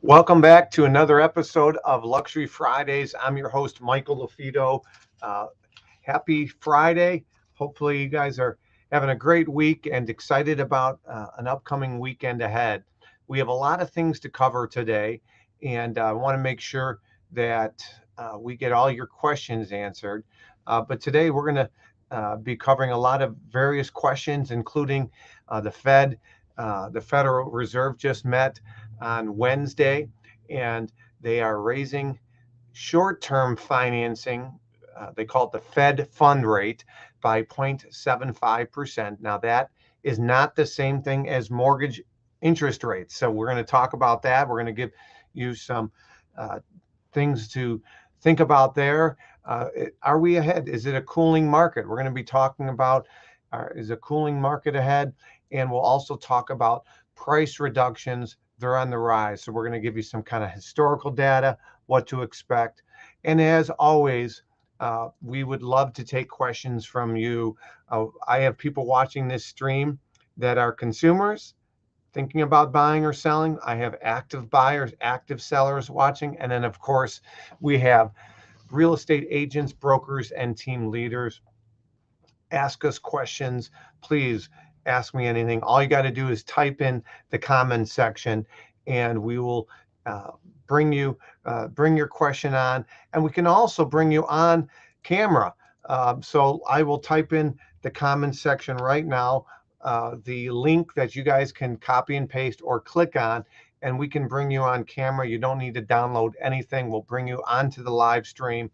Welcome back to another episode of Luxury Fridays. I'm your host, Michael LaFido. Uh, Happy Friday. Hopefully, you guys are having a great week and excited about an upcoming weekend ahead. We have a lot of things to cover today, and I want to make sure that we get all your questions answered. But today, we're going to be covering a lot of various questions, including the Fed. The Federal Reserve just met on Wednesday, and they are raising short-term financing. They call it the Fed fund rate by 0.75%. Now, that is not the same thing as mortgage interest rates. So we're going to talk about that. We're going to give you some uh, things to think about there. Are we ahead? Is it a cooling market? We're going to be talking about is a cooling market ahead, and we'll also talk about price reductions. They're on the rise. So we're going to give you some kind of historical data, what to expect. And as always, we would love to take questions from you. I have people watching this stream that are consumers thinking about buying or selling. I have active buyers, active sellers watching. And then, of course, we have real estate agents, brokers, and team leaders. Ask us questions. Please ask me anything. All you got to do is type in the comment section, and we will uh, bring your question on, and we can also bring you on camera. So I will type in the comment section right now, the link that you guys can copy and paste or click on, and we can bring you on camera. You don't need to download anything. We'll bring you onto the live stream,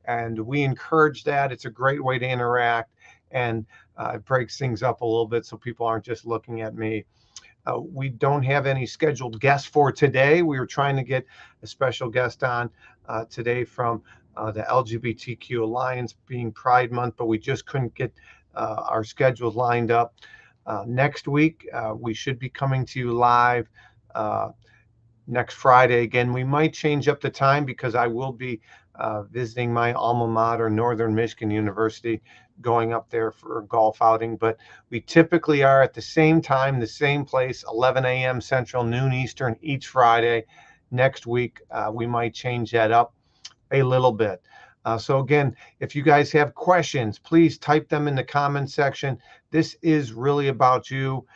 and we encourage that. It's a great way to interact, and it breaks things up a little bit so people aren't just looking at me. We don't have any scheduled guests for today. We were trying to get a special guest on today from the LGBTQ Alliance, being Pride Month, but we just couldn't get our schedules lined up. Next week, we should be coming to you live uh, next Friday. Again, we might change up the time because I will be visiting my alma mater, Northern Michigan University, going up there for a golf outing. But we typically are at the same time, the same place, 11 a.m. Central, noon Eastern, each Friday. Next week, we might change that up a little bit. So again, if you guys have questions, please type them in the comment section. This is really about you.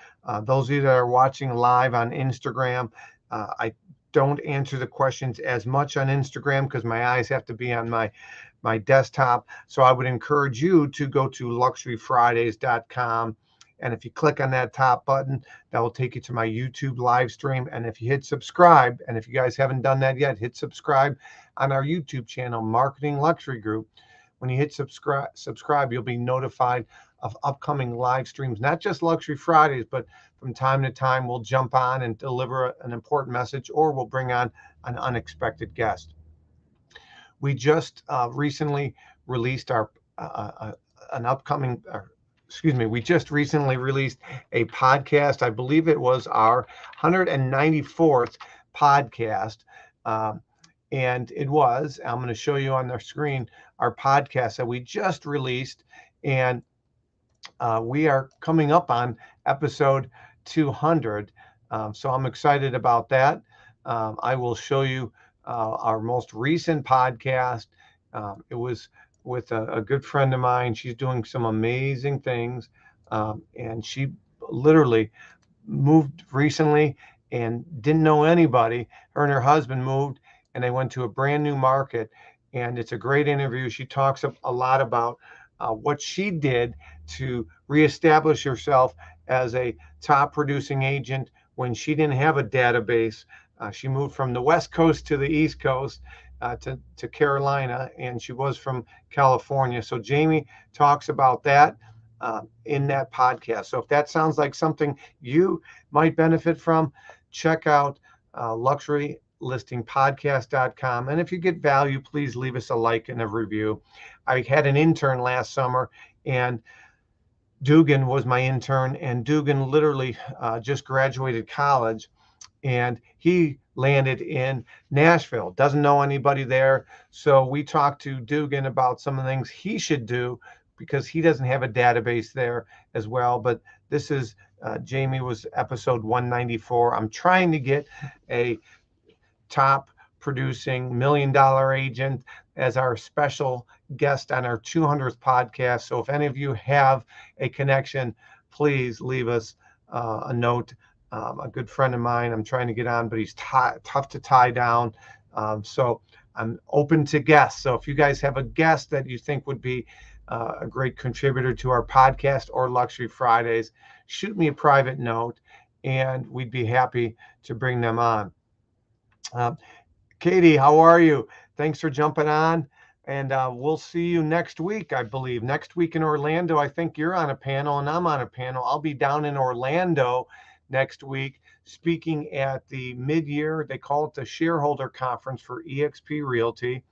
Those of you that are watching live on Instagram, I don't answer the questions as much on Instagram because my eyes have to be on my desktop. So I would encourage you to go to luxuryfridays.com. And if you click on that top button, that will take you to my YouTube live stream. And if you hit subscribe, and if you guys haven't done that yet, hit subscribe on our YouTube channel, Marketing Luxury Group. When you hit subscribe, you'll be notified of upcoming live streams, not just Luxury Fridays, but from time to time, we'll jump on and deliver an important message, or we'll bring on an unexpected guest. We just recently released an upcoming, excuse me, we just recently released a podcast. I believe it was our 194th podcast. And I'm going to show you on the screen, our podcast that we just released. And we are coming up on episode 200. So I'm excited about that. I will show you our most recent podcast. It was with a good friend of mine. She's doing some amazing things. And she literally moved recently and didn't know anybody. Her and her husband moved, and they went to a brand new market. And it's a great interview. She talks a lot about what she did to reestablish herself as a top producing agent when she didn't have a database. She moved from the West Coast to the East Coast to Carolina, and she was from California. So Jamie talks about that in that podcast. So if that sounds like something you might benefit from, check out luxurylistingpodcast.com. And if you get value, please leave us a like and a review. I had an intern last summer, and Dugan was my intern, and Dugan literally just graduated college, and he landed in Nashville. Doesn't know anybody there. So we talked to Dugan about some of the things he should do because he doesn't have a database there as well. But this is Jamie was episode 194. I'm trying to get a top producing $1 million agent, as our special guest on our 200th podcast. So if any of you have a connection, please leave us a note. A good friend of mine, I'm trying to get on, but he's tough to tie down. So I'm open to guests. So if you guys have a guest that you think would be a great contributor to our podcast or Luxury Fridays, shoot me a private note and we'd be happy to bring them on. Katie, how are you? Thanks for jumping on. And we'll see you next week, I believe. Next week in Orlando, I think you're on a panel and I'm on a panel. I'll be down in Orlando next week speaking at the mid-year, they call it the shareholder conference for eXp Realty.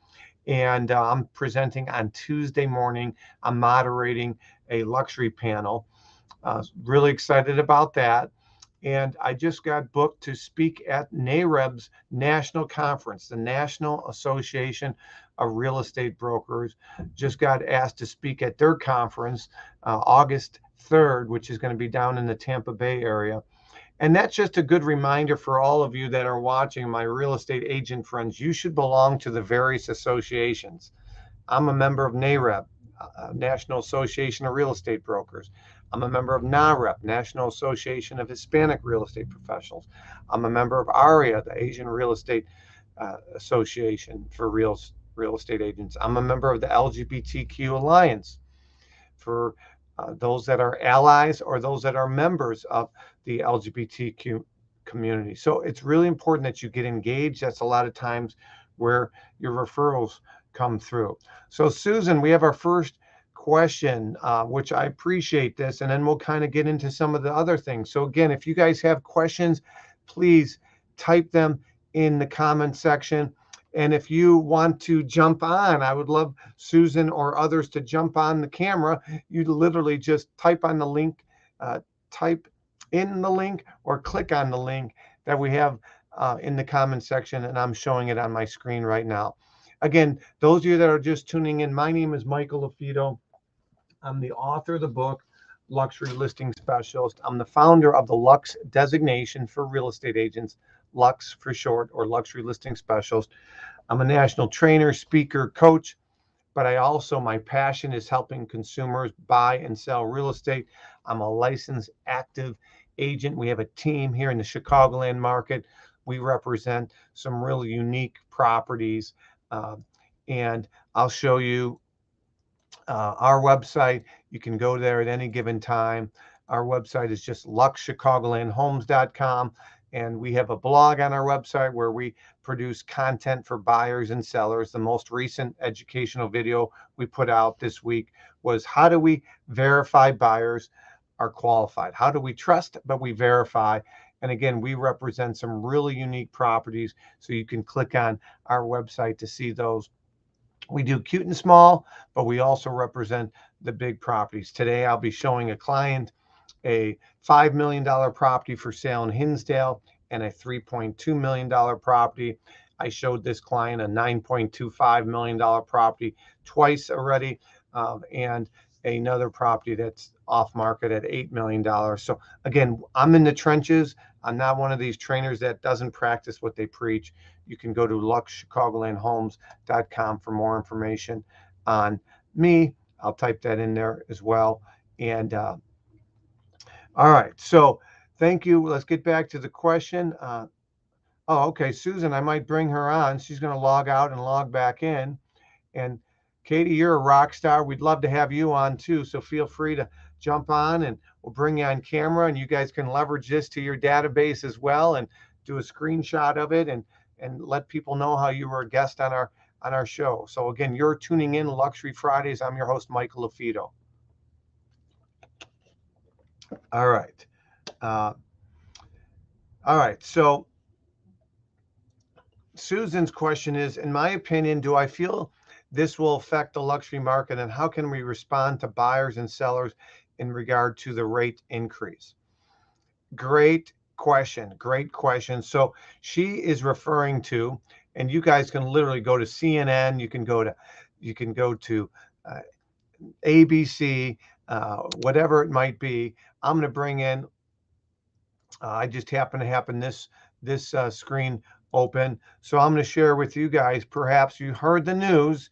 And I'm presenting on Tuesday morning. I'm moderating a luxury panel. Really excited about that. And I just got booked to speak at NAREB's national conference, the National Association of Real Estate Brokers. Just got asked to speak at their conference August 3rd, which is going to be down in the Tampa Bay area. And that's just a good reminder for all of you that are watching, my real estate agent friends. You should belong to the various associations. I'm a member of NAREB, National Association of Real Estate Brokers. I'm a member of NAREP, National Association of Hispanic Real Estate Professionals. I'm a member of ARIA, the Asian Real Estate Association for Real Estate Agents. I'm a member of the LGBTQ Alliance for those that are allies or those that are members of the LGBTQ community. So it's really important that you get engaged. That's a lot of times where your referrals come through. So Susan, we have our first question, which I appreciate this, and then we'll kind of get into some of the other things. So again, if you guys have questions, please type them in the comment section. And if you want to jump on, I would love Susan or others to jump on the camera. You literally just type on the link, type in the link or click on the link that we have in the comment section, and I'm showing it on my screen right now. Again, those of you that are just tuning in, my name is Michael LaFido. I'm the author of the book, Luxury Listing Specialist. I'm the founder of the Lux designation for real estate agents, Lux for short, or Luxury Listing Specialist. I'm a national trainer, speaker, coach, but my passion is helping consumers buy and sell real estate. I'm a licensed active agent. We have a team here in the Chicagoland market. We represent some really unique properties. And I'll show you our website. You can go there at any given time. Our website is just luxchicagolandhomes.com. And we have a blog on our website where we produce content for buyers and sellers. The most recent educational video we put out this week was how do we verify buyers are qualified? How do we trust, but we verify? And again, we represent some really unique properties. So you can click on our website to see those. We do cute and small, but we also represent the big properties. Today, I'll be showing a client a $5 million property for sale in Hinsdale and a $3.2 million property. I showed this client a $9.25 million property twice already, and another property that's off market at $8 million. So again, I'm in the trenches. I'm not one of these trainers that doesn't practice what they preach. You can go to luxchicagolandhomes.com for more information on me. I'll type that in there as well. And all right, so thank you. Let's get back to the question. Okay, Susan, I might bring her on. She's going to log out and log back in. And Katie, you're a rock star. We'd love to have you on too. So feel free to jump on and we'll bring you on camera and you guys can leverage this to your database as well and do a screenshot of it and let people know how you were a guest on our show. So again, you're tuning in Luxury Fridays. I'm your host, Michael LaFido. All right. All right. So Susan's question is, in my opinion, do I feel this will affect the luxury market and how can we respond to buyers and sellers in regard to the rate increase? Great question. Great question. So she is referring to, and you guys can literally go to CNN, you can go to ABC, whatever it might be. I'm going to bring in, I just happen to happen this screen open. So I'm going to share with you guys. Perhaps you heard the news.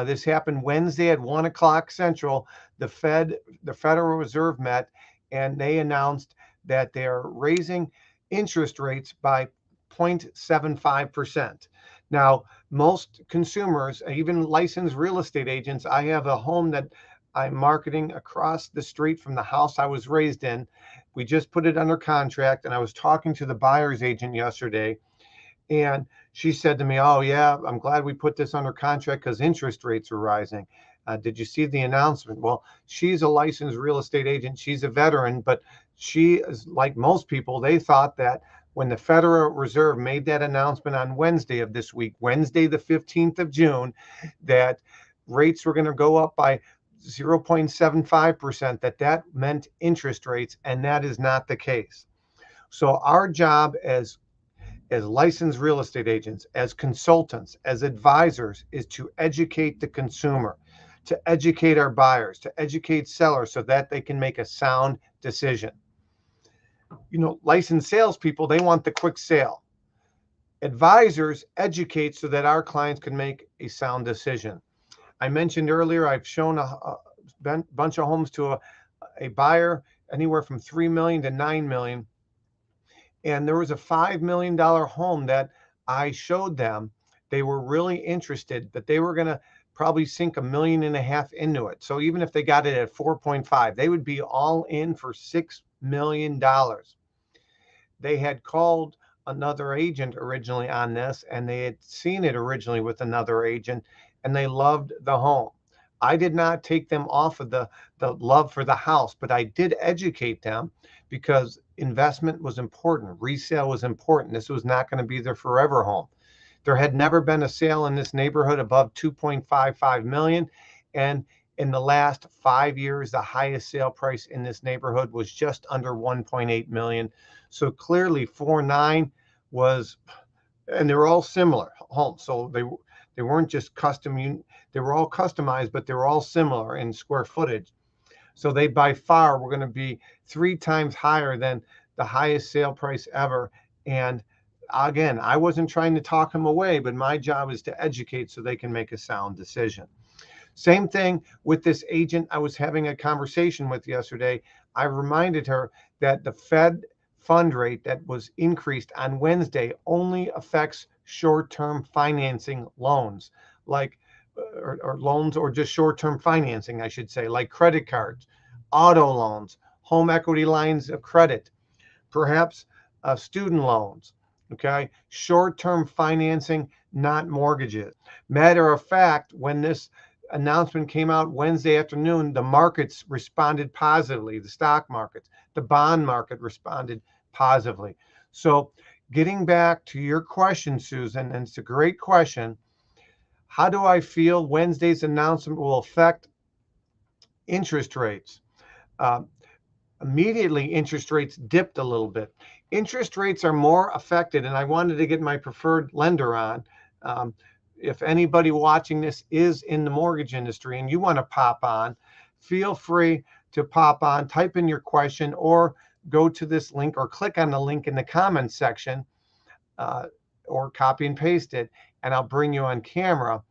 This happened Wednesday at 1 o'clock Central. The Federal Reserve met, and they announced that they are raising interest rates by 0.75%. Now, most consumers, even licensed real estate agents, I have a home that I'm marketing across the street from the house I was raised in. We just put it under contract, and I was talking to the buyer's agent yesterday, and she said to me, "Oh, yeah, I'm glad we put this under contract because interest rates are rising. Did you see the announcement?" Well, she's a licensed real estate agent. She's a veteran, but she is like most people. They thought that when the Federal Reserve made that announcement on Wednesday of this week, Wednesday, the 15th of June, that rates were going to go up by 0.75%, that meant interest rates, and that is not the case. So our job as licensed real estate agents, as consultants, as advisors, is to educate the consumer, to educate our buyers, to educate sellers so that they can make a sound decision. Licensed salespeople, they want the quick sale. Advisors educate so that our clients can make a sound decision. I mentioned earlier, I've shown a bunch of homes to a buyer anywhere from $3 million to $9 million. And there was a $5 million home that I showed them. They were really interested, but they were going to probably sink $1.5 million into it. So even if they got it at 4.5, they would be all in for $6 million. They had called another agent originally on this, and they had seen it originally with another agent, and they loved the home. I did not take them off of the love for the house, but I did educate them because investment was important. Resale was important. This was not going to be their forever home. There had never been a sale in this neighborhood above 2.55 million. And in the last 5 years, the highest sale price in this neighborhood was just under 1.8 million. So clearly 4.9 was, and they were all similar homes. So they weren't just custom, they were all customized, but they were all similar in square footage. So they by far were going to be 3 times higher than the highest sale price ever. And again, I wasn't trying to talk them away, but my job is to educate so they can make a sound decision. Same thing with this agent I was having a conversation with yesterday. I reminded her that the Fed fund rate that was increased on Wednesday only affects short-term financing loans, like or loans, or just short-term financing, I should say, like credit cards, auto loans, home equity lines of credit, perhaps student loans. Okay, short-term financing, not mortgages. Matter of fact, when this announcement came out Wednesday afternoon, the markets responded positively. The stock markets, the bond market responded positively. So getting back to your question, Susan, and it's a great question. How do I feel Wednesday's announcement will affect interest rates? Immediately, interest rates dipped a little bit. Interest rates are more affected, and I wanted to get my preferred lender on. If anybody watching this is in the mortgage industry and you want to pop on, feel free to pop on, type in your question, or go to this link or click on the link in the comments section, or copy and paste it, and I'll bring you on camera.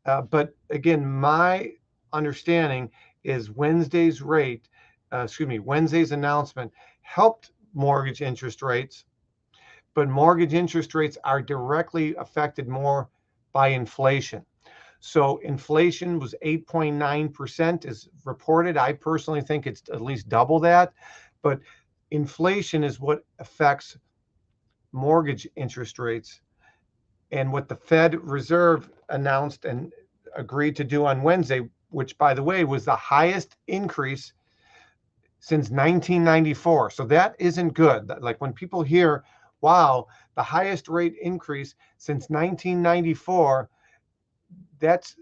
But again, my understanding is Wednesday's announcement helped mortgage interest rates, but mortgage interest rates are directly affected more by inflation. So inflation was 8.9% as reported. I personally think it's at least double that, but inflation is what affects mortgage interest rates. And what the Fed Reserve announced and agreed to do on Wednesday, which by the way was the highest increase since 1994. So that isn't good. Like when people hear, wow, the highest rate increase since 1994, that's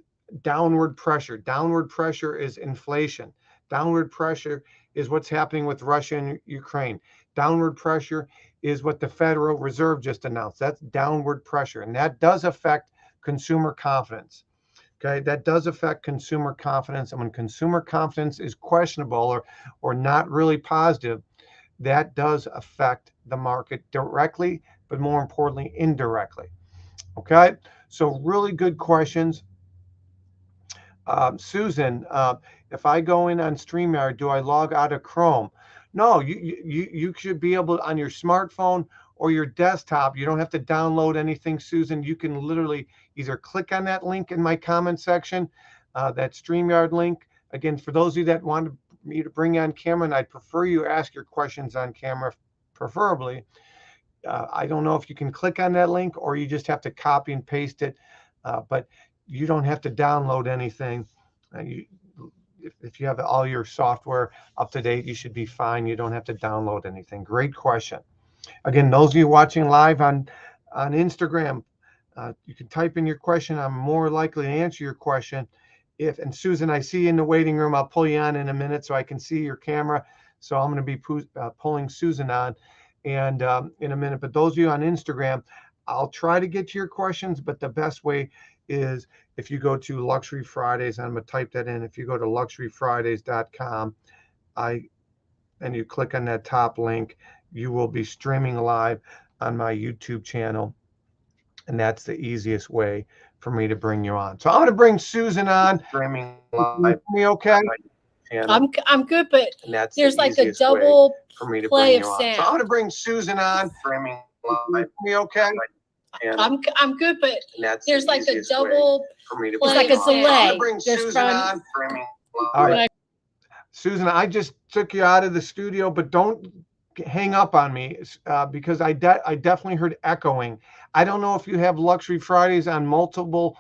downward pressure. Downward pressure is inflation. Downward pressure is what's happening with Russia and Ukraine. Downward pressure is what the Federal Reserve just announced. That's downward pressure. And that does affect consumer confidence. Okay, that does affect consumer confidence. And when consumer confidence is questionable or not really positive, that does affect the market directly, but more importantly, indirectly. Okay, so really good questions. Susan, if I go in on StreamYard, do I log out of Chrome? No, you should be able on your smartphone or your desktop. You don't have to download anything, Susan. You can literally either click on that link in my comment section, that StreamYard link. Again, for those of you that want me to bring on camera, and I'd prefer you ask your questions on camera, preferably. I don't know if you can click on that link or you just have to copy and paste it, but you don't have to download anything. If you have all your software up to date, you should be fine. You don't have to download anything. Great question. Again, those of you watching live on Instagram, you can type in your question. I'm more likely to answer your question. And Susan, I see you in the waiting room. I'll pull you on in a minute so I can see your camera. So I'm going to be pulling Susan on and in a minute. But those of you on Instagram, I'll try to get to your questions, but the best way is if you go to Luxury Fridays. I'm going to type that in. If you go to luxuryfridays.com, and you click on that top link, you will be streaming live on my YouTube channel. And that's the easiest way for me to bring you on. So I'm going to bring Susan on. Streaming live. Me okay? I'm good, but there's like a double for me to play bring of you on. sound. So I'm going to bring Susan on. Streaming live. Me okay? I'm good, but there's like a double for me to play. bring It's like a delay. I'm going to bring Susan on. All right. Susan, I just took you out of the studio, but don't hang up on me because I definitely heard echoing. I don't know if you have Luxury Fridays on multiple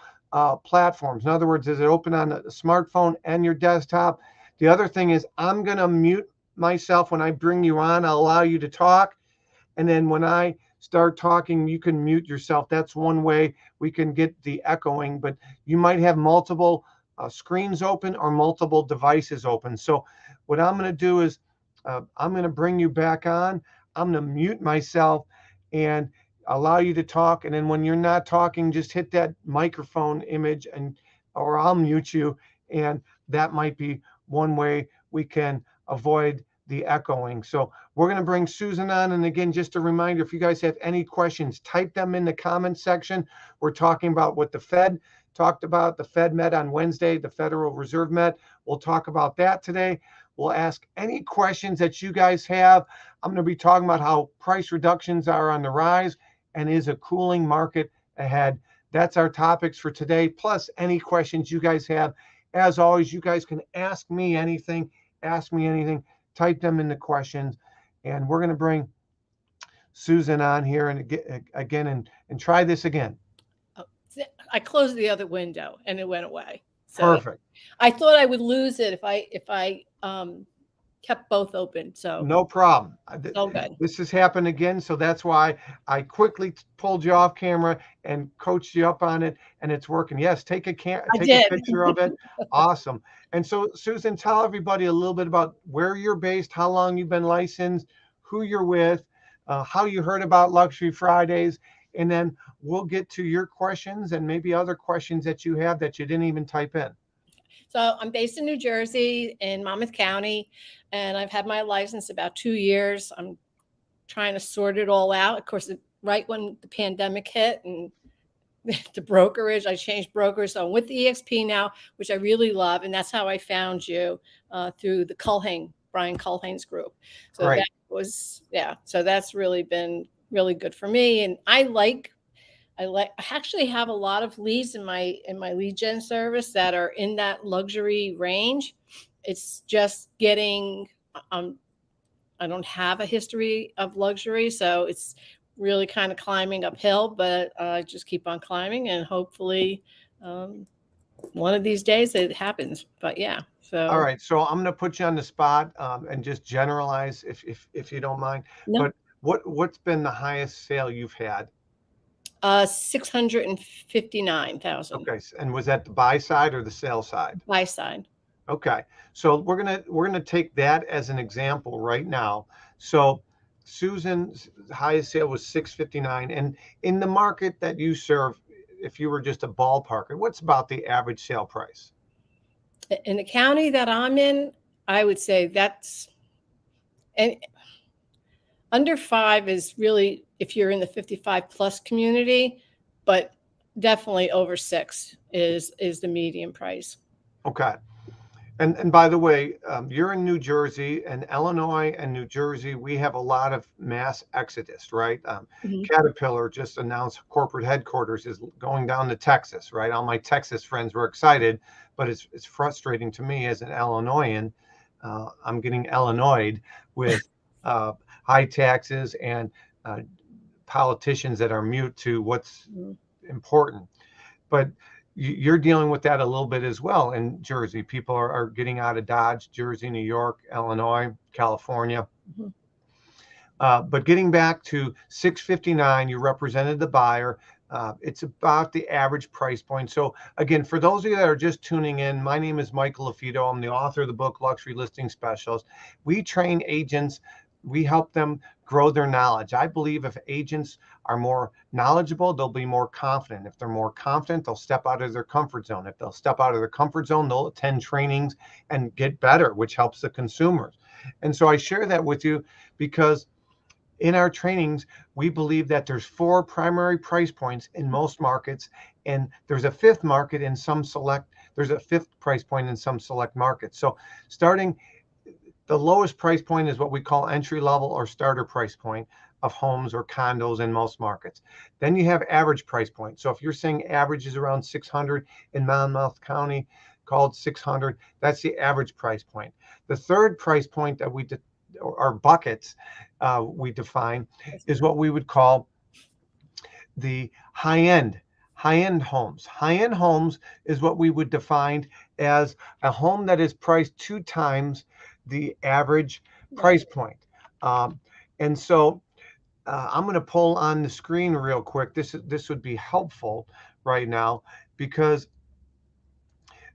platforms. In other words, is it open on a smartphone and your desktop? The other thing is I'm going to mute myself when I bring you on. I'll allow you to talk. And then when I start talking, you can mute yourself. That's one way we can get the echoing, but you might have multiple screens open or multiple devices open. So what I'm going to do is I'm going to bring you back on. I'm going to mute myself and allow you to talk. And then when you're not talking, just hit that microphone image or I'll mute you. And that might be one way we can avoid the echoing. So we're going to bring Susan on. And again, just a reminder, if you guys have any questions, type them in the comment section. We're talking about what the Fed talked about. The Fed met on Wednesday. The Federal Reserve met. We'll talk about that today. We'll ask any questions that you guys have. I'm going to be talking about how price reductions are on the rise and is a cooling market ahead. That's our topics for today, plus any questions you guys have. As always, you guys can ask me anything. Type them in the questions. And we're going to bring Susan on here and again and try this again. I closed the other window and it went away. So perfect. I thought I would lose it if I kept both open. So no problem. Oh, good. This has happened again, so that's why I quickly pulled you off camera and coached you up on it, and it's working. Yes, take a picture of it. Awesome. And so, Susan, tell everybody a little bit about where you're based, how long you've been licensed, who you're with, how you heard about Luxury Fridays, and then we'll get to your questions and maybe other questions that you have that you didn't even type in. So I'm based in New Jersey in Monmouth County, and I've had my license about 2 years. I'm trying to sort it all out. Of course, right when the pandemic hit and the brokerage, I changed brokers. So I'm with EXP now, which I really love. And that's how I found you through the Brian Culhane's group. So Great. That was, so that's really been really good for me. And I actually have a lot of leads in my lead gen service that are in that luxury range. It's just getting, I don't have a history of luxury, so it's really kind of climbing uphill, but I just keep on climbing and hopefully one of these days it happens. But yeah. So all right. So I'm going to put you on the spot and just generalize if you don't mind. No. But what's been the highest sale you've had? 659,000. Okay. And was that the buy side or the sell side? Buy side. Okay. So we're gonna take that as an example right now. So Susan's highest sale was 659, and in the market that you serve, if you were just a ballparker, what's about the average sale price? In the county that I'm in, I would say that's, and Under 5 is really if you're in the 55 plus community, but definitely over 6 is the median price. Okay. And by the way, you're in New Jersey, and Illinois and New Jersey, we have a lot of mass exodus, right? Caterpillar just announced corporate headquarters is going down to Texas, right? All my Texas friends were excited, but it's frustrating to me as an Illinoisan. I'm getting Illinoised with high taxes and politicians that are mute to what's important. But you're dealing with that a little bit as well in Jersey. People are getting out of Dodge, Jersey, New York, Illinois, California. But getting back to 659, you represented the buyer. It's about the average price point. So again, for those of you that are just tuning in, my name is Michael LaFido. I'm the author of the book, Luxury Listing Specialist. We train agents. We help them grow their knowledge. I believe if agents are more knowledgeable, they'll be more confident. If they're more confident, they'll step out of their comfort zone. If they'll step out of their comfort zone, they'll attend trainings and get better, which helps the consumers. And so I share that with you because in our trainings, we believe that there's 4 primary price points in most markets, and there's a 5th market in some select, there's a 5th price point in some select markets. So starting, the lowest price point is what we call entry level or starter price point of homes or condos in most markets. Then you have average price point. So if you're saying average is around 600 in Monmouth County, called 600, that's the average price point. The third price point that we or buckets we define is what we would call the high-end homes. High-end homes is what we would define as a home that is priced 2 times the average price point. And so I'm going to pull on the screen real quick. This would be helpful right now because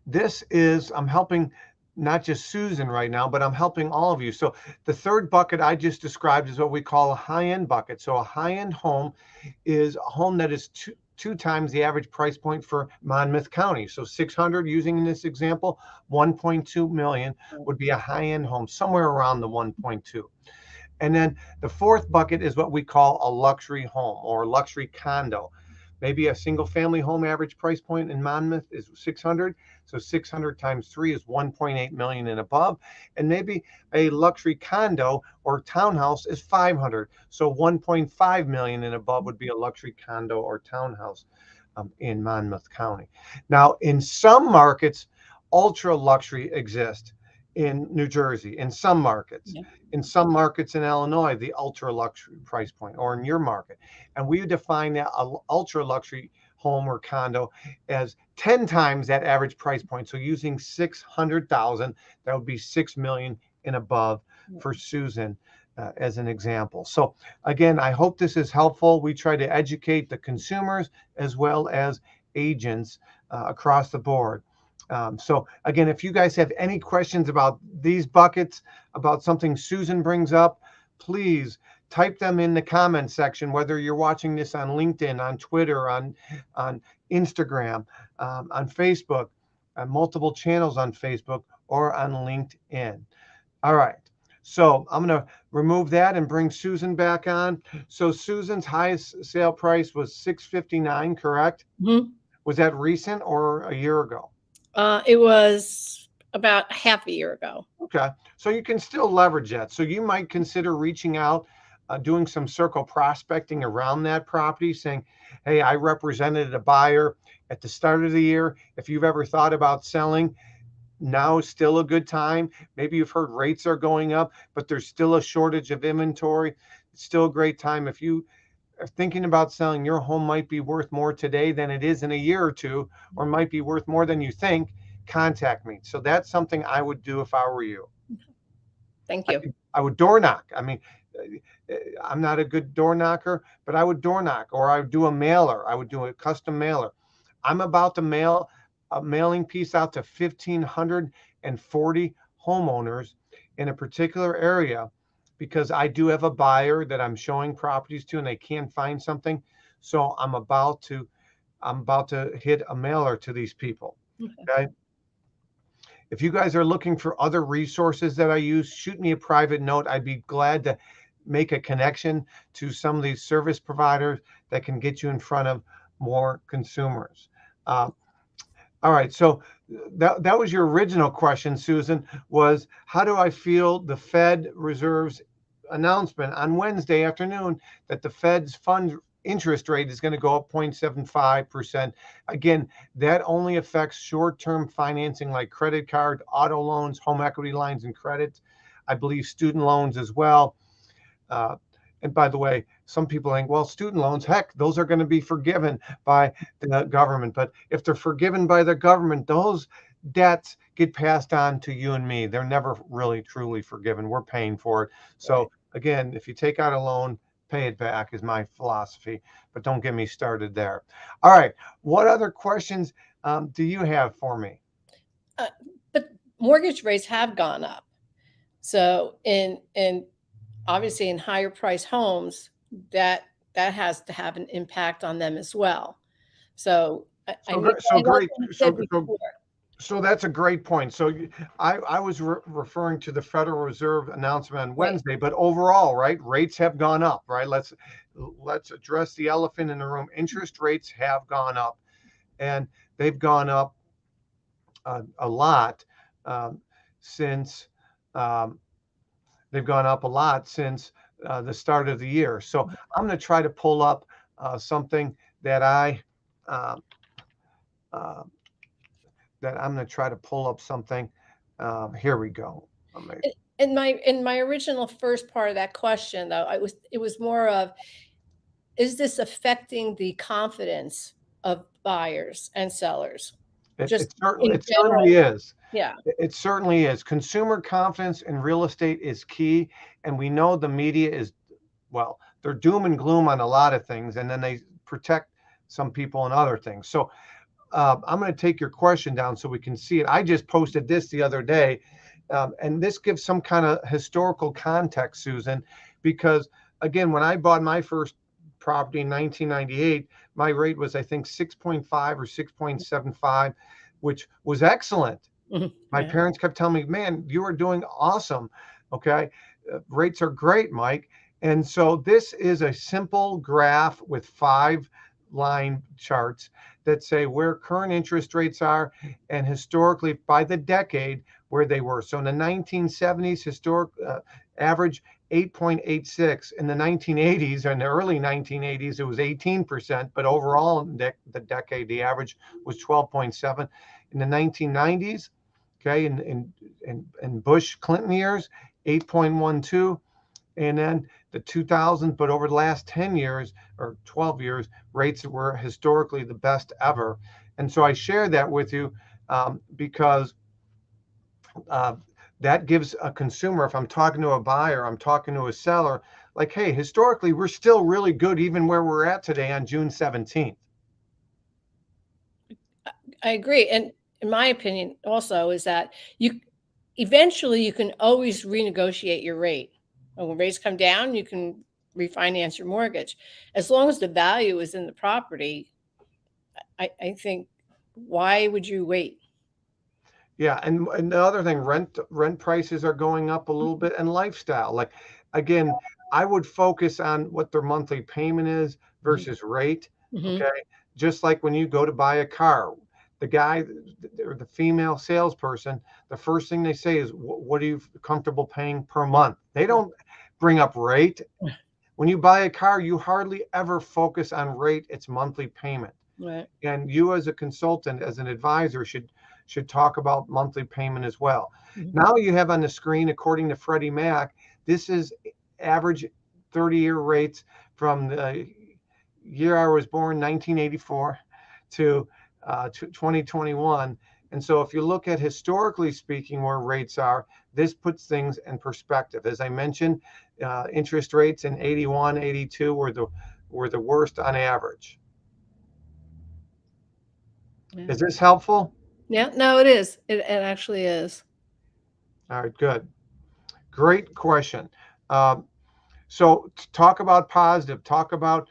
this is, I'm helping not just Susan right now, but I'm helping all of you. So the third bucket I just described is what we call a high-end bucket. So a high-end home is a home that is two times the average price point for Monmouth County. So 600, using in this example, 1.2 million would be a high-end home, somewhere around the 1.2. And then the fourth bucket is what we call a luxury home or luxury condo. Maybe a single family home average price point in Monmouth is 600. So 600 times 3 is 1.8 million and above. And maybe a luxury condo or townhouse is 500. So 1.5 million and above would be a luxury condo or townhouse in Monmouth County. Now, in some markets, ultra luxury exists in New Jersey, in some markets. Yeah. In some markets in Illinois, the ultra luxury price point, or in your market. And we define that ultra luxury home or condo as 10 times that average price point. So using 600,000, that would be 6 million and above for Susan as an example. So again, I hope this is helpful. We try to educate the consumers as well as agents across the board. So again, if you guys have any questions about these buckets, about something Susan brings up, please type them in the comment section, whether you're watching this on LinkedIn, on Twitter, on Instagram, on Facebook, on multiple channels on Facebook, or on LinkedIn. All right. So I'm going to remove that and bring Susan back on. So Susan's highest sale price was $659, correct? Mm-hmm. Was that recent or a year ago? It was about half a year ago. Okay. So you can still leverage that. So you might consider reaching out, doing some circle prospecting around that property, saying, hey, I represented a buyer at the start of the year. If you've ever thought about selling, now is still a good time. Maybe you've heard rates are going up, but there's still a shortage of inventory. It's still a great time. If you are thinking about selling, your home might be worth more today than it is in a year or two, or might be worth more than you think. Contact me. So that's something I would do if I were you. Thank you. I would door knock. I mean, I'm not a good door knocker, but I would door knock, or I would do a mailer. I would do a custom mailer. I'm about to mail a mailing piece out to 1,540 homeowners in a particular area because I do have a buyer that I'm showing properties to and they can't find something. So I'm about to hit a mailer to these people. Okay. If you guys are looking for other resources that I use, shoot me a private note. I'd be glad to make a connection to some of these service providers that can get you in front of more consumers. All right, so that was your original question, Susan, was how do I feel the Fed Reserve's announcement on Wednesday afternoon that the Fed's fund interest rate is going to go up 0.75%. Again, that only affects short-term financing like credit card, auto loans, home equity lines and credits. I believe student loans as well. And by the way, some people think, well, student loans, heck, those are going to be forgiven by the government. But if they're forgiven by the government, those debts get passed on to you and me. They're never really truly forgiven. We're paying for it. So again, if you take out a loan, pay it back is my philosophy. But don't get me started there. All right. What other questions do you have for me? But mortgage rates have gone up. So in obviously in higher price homes, that has to have an impact on them as well. So So that's a great point. So I was referring to the Federal Reserve announcement on Wednesday, but overall, right, rates have gone up, right? Let's address the elephant in the room. Interest rates have gone up, and they've gone up a lot since they've gone up a lot since the start of the year. So I'm going to try to pull up something that I'm going to try to pull up something. Here we go. In my original first part of that question, though, it was more of, is this affecting the confidence of buyers and sellers? It certainly is. Yeah. It certainly is. Consumer confidence in real estate is key. And we know the media is, well, they're doom and gloom on a lot of things, and then they protect some people on other things. So I'm going to take your question down so we can see it. I just posted this the other day, and this gives some kind of historical context, Susan, because again, when I bought my first property in 1998, my rate was, I think, 6.5 or 6.75, which was excellent. My parents kept telling me, man, you are doing awesome. Okay. Rates are great, Mike. And so this is a simple graph with 5-line charts that say where current interest rates are and historically by the decade where they were. So in the 1970s, historic average 8.86. In the 1980s, or in the early 1980s, it was 18%, but overall in the decade, the average was 12.7. In the 1990s, okay, in Bush Clinton years, 8.12. And then the 2000s, but over the last 10 years or 12 years, rates were historically the best ever. And so I share that with you because that gives a consumer, if I'm talking to a buyer, I'm talking to a seller, like, hey, historically, we're still really good even where we're at today on June 17th. I agree. And in my opinion also is that eventually you can always renegotiate your rate. And when rates come down, you can refinance your mortgage. As long as the value is in the property, I think, why would you wait? Yeah, and the other thing, rent prices are going up a little bit, and lifestyle. Like, again, I would focus on what their monthly payment is versus rate. Okay, just like when you go to buy a car, the guy or the female salesperson, the first thing they say is, "What are you comfortable paying per month?" They don't bring up rate. When you buy a car, you hardly ever focus on rate; it's monthly payment. Right. And you, as a consultant, as an advisor, should talk about monthly payment as well. Now you have on the screen, according to Freddie Mac, this is average 30-year rates from the year I was born, 1984, to 2021. And so if you look at historically speaking where rates are, this puts things in perspective. As I mentioned, interest rates in 81, 82 were the worst on average. Yeah. Is this helpful? Yeah, no, it is. It actually is. All right, good. Great question. So talk about positive, talk about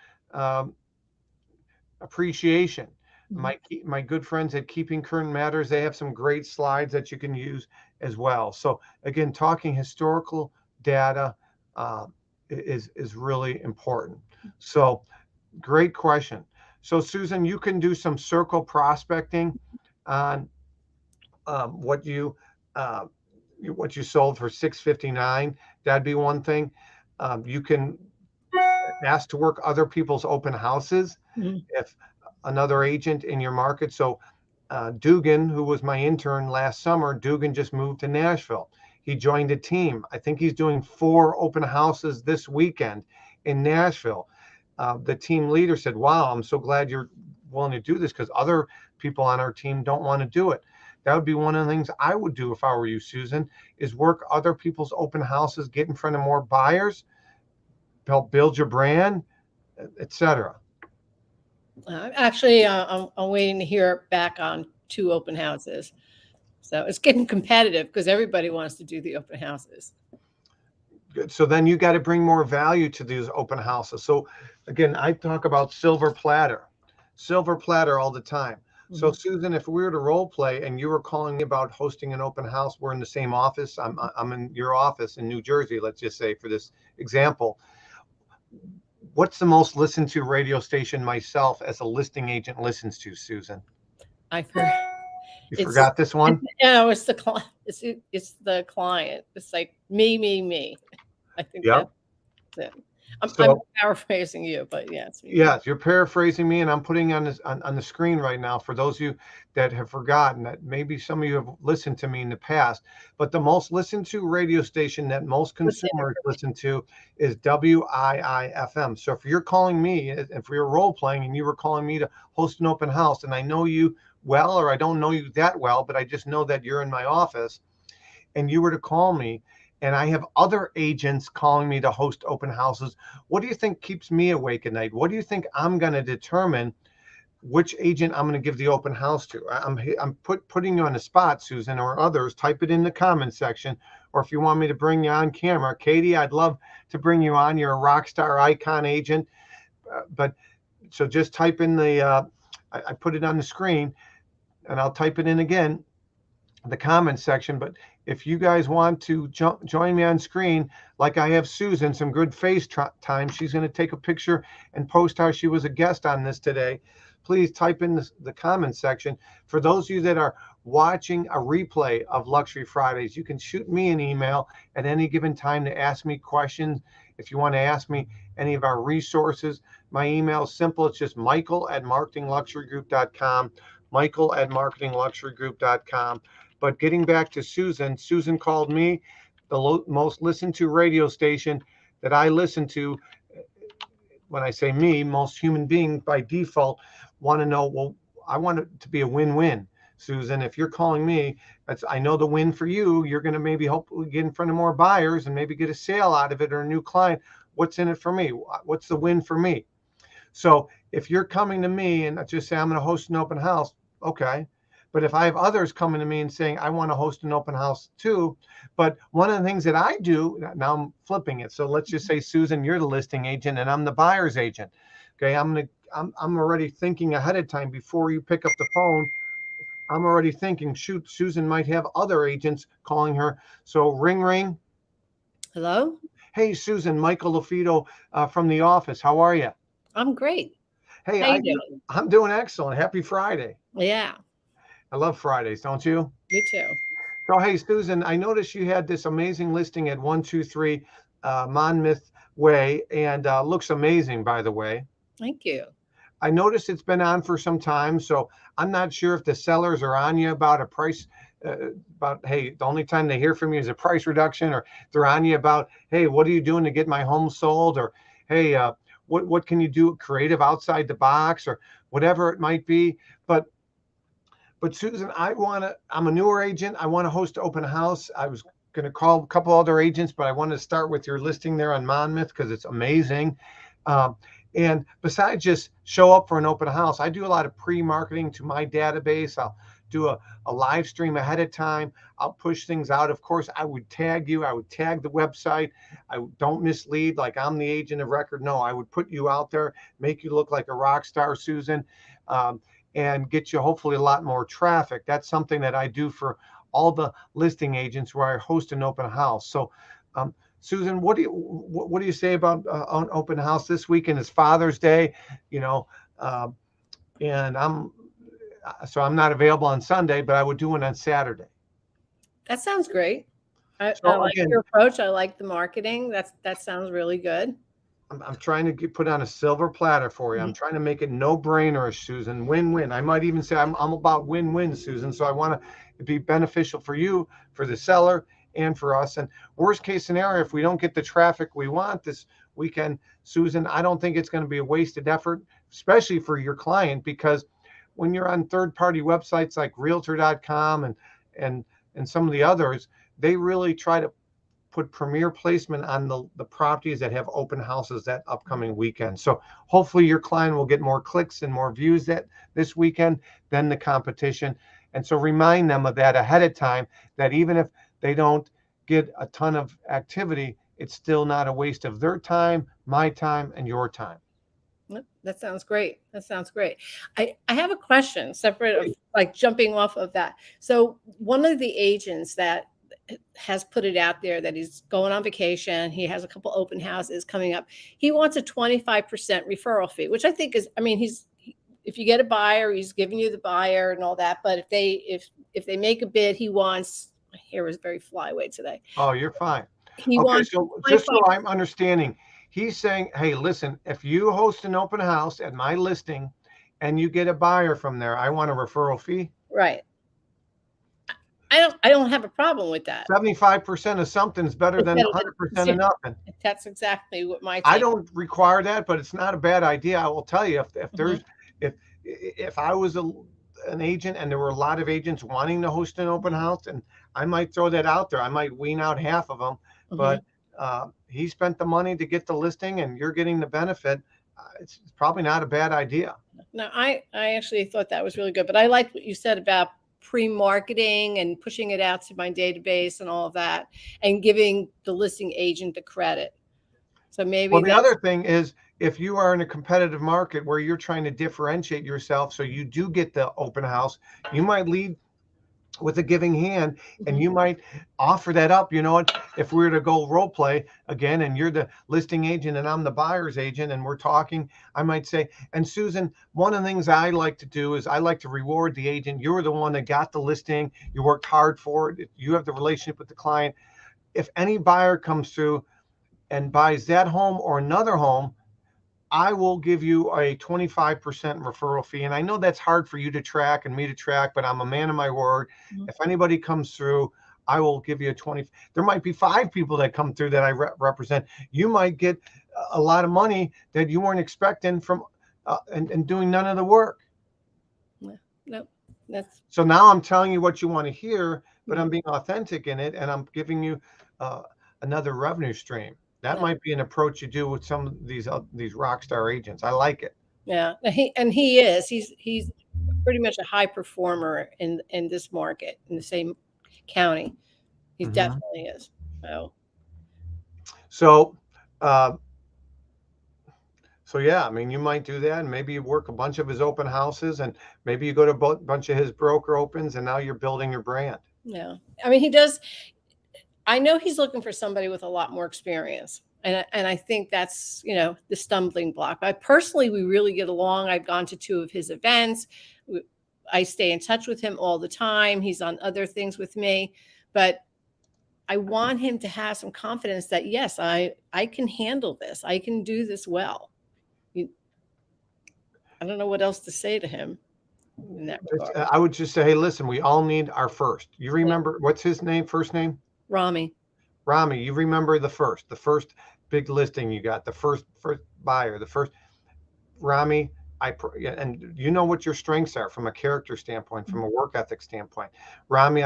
appreciation. My good friends at Keeping Current Matters, they have some great slides that you can use as well. So again, talking historical data is really important. So great question. So Susan, you can do some circle prospecting on um, what you uh, what you sold for 659. That'd be one thing. You can ask to work other people's open houses Mhm. if another agent in your market. So Dugan, who was my intern last summer, Dugan just moved to Nashville. He joined a team. I think he's doing 4 open houses this weekend in Nashville. The team leader said, "Wow, I'm so glad you're willing to do this because other people on our team don't want to do it." That would be one of the things I would do if I were you, Susan, is work other people's open houses, get in front of more buyers, help build your brand, etc. Actually, I'm waiting to hear back on 2 open houses. So it's getting competitive because everybody wants to do the open houses. Good. So then you got to bring more value to these open houses. So again, I talk about silver platter all the time. So Mhm. Susan, if we were to role play and you were calling me about hosting an open house, we're in the same office. I'm in your office in New Jersey, let's just say for this example. What's the most listened to radio station myself as a listing agent listens to, Susan? I for You it's forgot this one? it's the client. It's the client. It's like me. I think Yep. that's it. I'm So paraphrasing you, but yeah, it's me. yes, you're paraphrasing me, and I'm putting on this on the screen right now for those of you that have forgotten that maybe some of you have listened to me in the past. But the most listened to radio station that most What's in consumers it? listen to is WIIFM. So if you're calling me, if you're role playing and you were calling me to host an open house, and I know you well, or I don't know you that well, but I just know that you're in my office, and you were to call me and I have other agents calling me to host open houses, what do you think keeps me awake at night? What do you think I'm going to determine which agent I'm going to give the open house to? I'm putting you on the spot, Susan, or others. Type it in the comment section, or if you want me to bring you on camera, Katie, I'd love to bring you on. You're a rock star icon agent, but so just type in the. I put it on the screen, and I'll type it in again, the comments section. But if you guys want to join me on screen, like I have Susan, some good face time, she's going to take a picture and post how she was a guest on this today. Please type in the comments section. For those of you that are watching a replay of Luxury Fridays, you can shoot me an email at any given time to ask me questions. If you want to ask me any of our resources, my email is simple. It's just michael@marketingluxurygroup.com, michael@marketingluxurygroup.com. But getting back to Susan, Susan called me the most listened to radio station that I listen to. When I say me, most human beings by default want to know, well, I want it to be a win-win. Susan, if you're calling me, I know the win for you. You're going to maybe hopefully get in front of more buyers and maybe get a sale out of it or a new client. What's in it for me? What's the win for me? So if you're coming to me and just say, I'm going to host an open house, okay. But if I have others coming to me and saying, I want to host an open house too, but one of the things that I do, now I'm flipping it. So let's just say, Susan, you're the listing agent and I'm the buyer's agent. Okay. I'm already thinking ahead of time before you pick up the phone. I'm already thinking, shoot, Susan might have other agents calling her. So ring, ring. Hello? Hey, Susan, Michael LaFido from the office. How are you? I'm great. Hey, How you doing? I'm doing excellent. Happy Friday. Yeah, I love Fridays, don't you? me too. So, hey, Susan, I noticed you had this amazing listing at 123 Monmouth Way, and looks amazing, by the way. Thank you. I noticed it's been on for some time, so I'm not sure if the sellers are on you about a price. About, hey, the only time they hear from you is a price reduction, or they're on you about, hey, what are you doing to get my home sold, or hey, what can you do creative outside the box, or whatever it might be. But Susan, I'm a newer agent. I want to host an open house. I was going to call a couple other agents, but I wanted to start with your listing there on Monmouth because it's amazing. Um, and besides just show up for an open house, I do a lot of pre-marketing to my database. I'll do a live stream ahead of time. I'll push things out. Of course, I would tag you. I would tag the website. I don't mislead like I'm the agent of record. No, I would put you out there, make you look like a rock star, Susan. And get you hopefully a lot more traffic. That's something that I do for all the listing agents where I host an open house. So Susan, what do you say about an open house this weekend? Is Father's Day, you know, uh, and I'm not available on Sunday, but I would do one on Saturday. That sounds great. I So like again, your approach. I like the marketing. That sounds really good. I'm trying to put on a silver platter for you. I'm trying to make it no brainer, Susan. Win-win. I might even say I'm about win-win, Susan. So I want to be beneficial for you, for the seller, and for us. And worst case scenario, if we don't get the traffic we want this weekend, Susan, I don't think it's going to be a wasted effort, especially for your client, because when you're on third-party websites like Realtor.com and and some of the others, they really try to put premier placement on the properties that have open houses that upcoming weekend. So hopefully your client will get more clicks and more views that this weekend than the competition. And so remind them of that ahead of time, that even if they don't get a ton of activity, it's still not a waste of their time, my time, and your time. That sounds great. That sounds great. I have a question separate of like jumping off of that. So one of the agents that has put it out there that he's going on vacation. He has a couple open houses coming up. He wants a 25% referral fee, which I think is, I mean, if you get a buyer, he's giving you the buyer and all that. But if they make a bid, he wants, my hair is very flyweight today. Oh, you're fine. He Okay, wants so just so I'm understanding, he's saying, hey, listen, if you host an open house at my listing and you get a buyer from there, I want a referral fee. Right. I don't have a problem with that. 75% of something's better than 100% of nothing. That's exactly what my take. I don't require that, but it's not a bad idea. I will tell you, if there's if I was an agent and there were a lot of agents wanting to host an open house, and I might throw that out there. I might wean out half of them, but he spent the money to get the listing and you're getting the benefit. It's probably not a bad idea. No, I actually thought that was really good, but I like what you said about pre-marketing and pushing it out to my database and all of that and giving the listing agent the credit. So maybe the other thing is, if you are in a competitive market where you're trying to differentiate yourself so you do get the open house, you might lead with a giving hand and you might offer that up. You know what, if we were to go role play again and you're the listing agent and I'm the buyer's agent and we're talking, I might say, and Susan, one of the things I like to do is I like to reward the agent. You're the one that got the listing, you worked hard for it, you have the relationship with the client. If any buyer comes through and buys that home or another home, I will give you a 25% referral fee. And I know that's hard for you to track and me to track, but I'm a man of my word. If anybody comes through, I will give you a 20. There might be 5 people that come through that I represent. You might get a lot of money that you weren't expecting from and doing none of the work. No, so now I'm telling you what you want to hear, but I'm being authentic in it, and I'm giving you another revenue stream. That might be an approach you do with some of these rock star agents. I like it. Yeah, he is. He's pretty much a high performer in this market in the same county. He definitely is. So yeah, I mean, you might do that, and maybe you work a bunch of his open houses, and maybe you go to a bunch of his broker opens, and now you're building your brand. Yeah, I mean, he does. I know he's looking for somebody with a lot more experience. And I think that's, the stumbling block. We really get along. I've gone to 2 of his events. I stay in touch with him all the time. He's on other things with me, but I want him to have some confidence that, yes, I can handle this. I can do this well. I don't know what else to say to him in that regard. I would just say, hey, listen, we all need our first. You remember what's his name, first name? Rami, you remember the first big listing you got, the first buyer, the first Rami. And you know what your strengths are from a character standpoint, from a work ethic standpoint. Rami,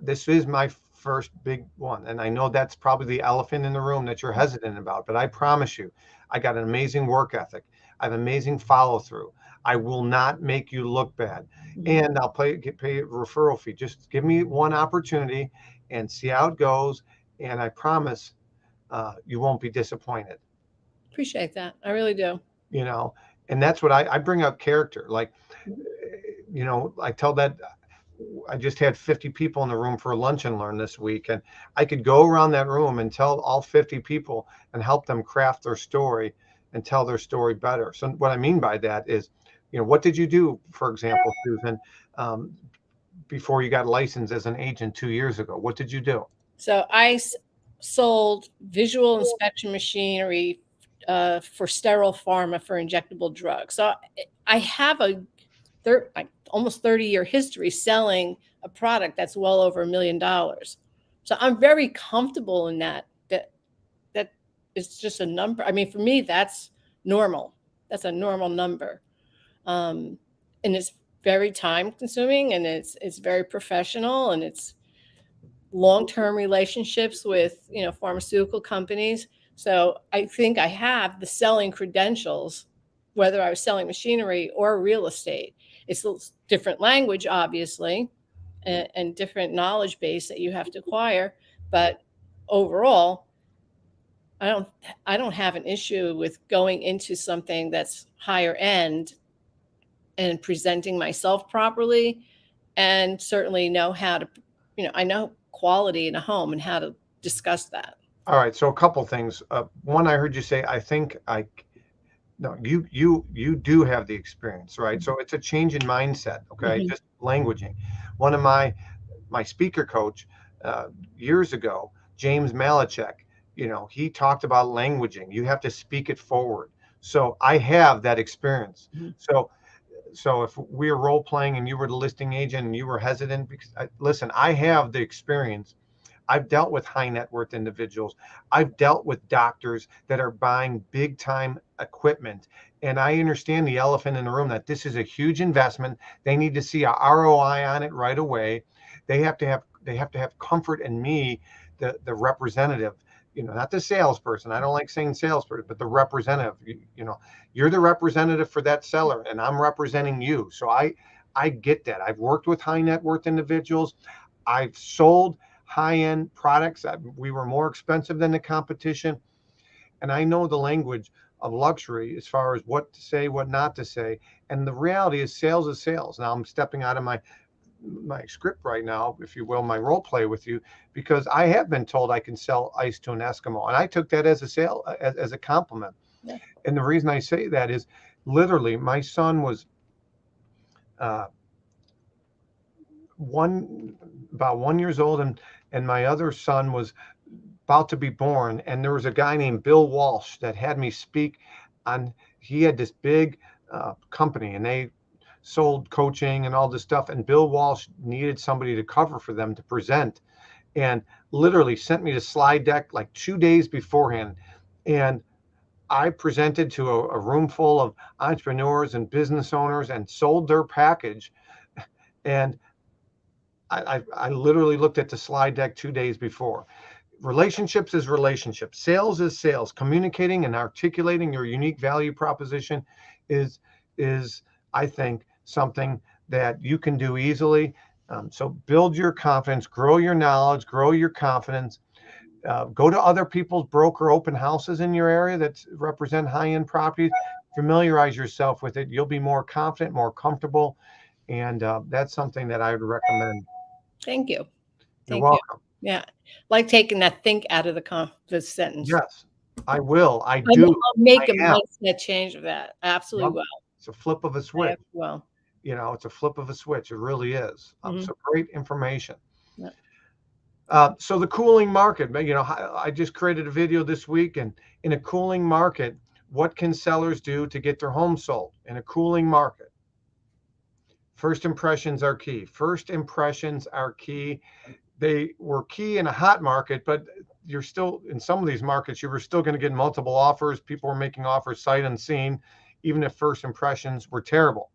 this is my first big one. And I know that's probably the elephant in the room that you're hesitant about, but I promise you, I got an amazing work ethic. I have amazing follow through. I will not make you look bad. And I'll pay a referral fee. Just give me one opportunity and see how it goes. And I promise you won't be disappointed. Appreciate that. I really do. And that's what I bring up character. Like, I tell that I just had 50 people in the room for a lunch and learn this week, and I could go around that room and tell all 50 people and help them craft their story and tell their story better. So what I mean by that is, what did you do, for example, Susan, um, before you got licensed as an agent 2 years ago? What did you do? So sold visual inspection machinery for sterile pharma for injectable drugs. So I have a almost 30-year history selling a product that's well over $1 million. So I'm very comfortable in that is just a number. I mean, for me, that's normal. That's a normal number. And it's very time consuming, and it's very professional, and it's long-term relationships with, pharmaceutical companies. So I think I have the selling credentials, whether I was selling machinery or real estate. It's a different language, obviously, and different knowledge base that you have to acquire. But overall, I don't have an issue with going into something that's higher end and presenting myself properly, and certainly know how to, I know quality in a home and how to discuss that. All right. So a couple things. One, I heard you say, no, you do have the experience, right? So it's a change in mindset. Okay. Mhm. Just languaging. One of my speaker coach years ago, James Malachek, he talked about languaging. You have to speak it forward. So I have that experience. Mhm. So if we were role playing and you were the listing agent and you were hesitant, because listen, I have the experience. I've dealt with high net worth individuals. I've dealt with doctors that are buying big time equipment. And I understand the elephant in the room, that this is a huge investment. They need to see a ROI on it right away. They have to have comfort in me, the representative, not the salesperson. I don't like saying salesperson, but the representative. You're the representative for that seller, and I'm representing you. So I get that. I've worked with high net worth individuals. I've sold high-end products that we were more expensive than the competition, and I know the language of luxury as far as what to say, what not to say. And the reality is sales is sales. Now I'm stepping out of my script right now, if you will, my role play with you, because I have been told I can sell ice to an Eskimo, and I took that as a sale, as a compliment. Yeah. And the reason I say that is, literally, my son was uh, about 1 years old, and my other son was about to be born, and there was a guy named Bill Walsh that had me speak on. He had this big company, and they sold coaching and all this stuff, and Bill Walsh needed somebody to cover for them to present, and literally sent me the slide deck like 2 days beforehand. And I presented to a room full of entrepreneurs and business owners and sold their package. And I literally looked at the slide deck 2 days before. Relationships is relationships. Sales is sales. Communicating and articulating your unique value proposition is I think something that you can do easily. So build your confidence, grow your knowledge, grow your confidence. Go to other people's broker open houses in your area that represent high-end properties. Familiarize yourself with it. You'll be more confident, more comfortable, and that's something that I would recommend. Thank you. You're Thank you. welcome. Yeah. Like taking that think out of the sentence. Yes, I will. I do. I'll make I a am. mindset change of that. Absolutely. Yep. Well. It's a flip of a switch. Well. It's a flip of a switch. It really is. Mhm. So great information. Yeah. So the cooling market, I just created a video this week, and in a cooling market, what can sellers do to get their home sold in a cooling market? First impressions are key. First impressions are key. They were key in a hot market, but you're still in some of these markets, you were still going to get multiple offers. People were making offers sight unseen, even if first impressions were terrible.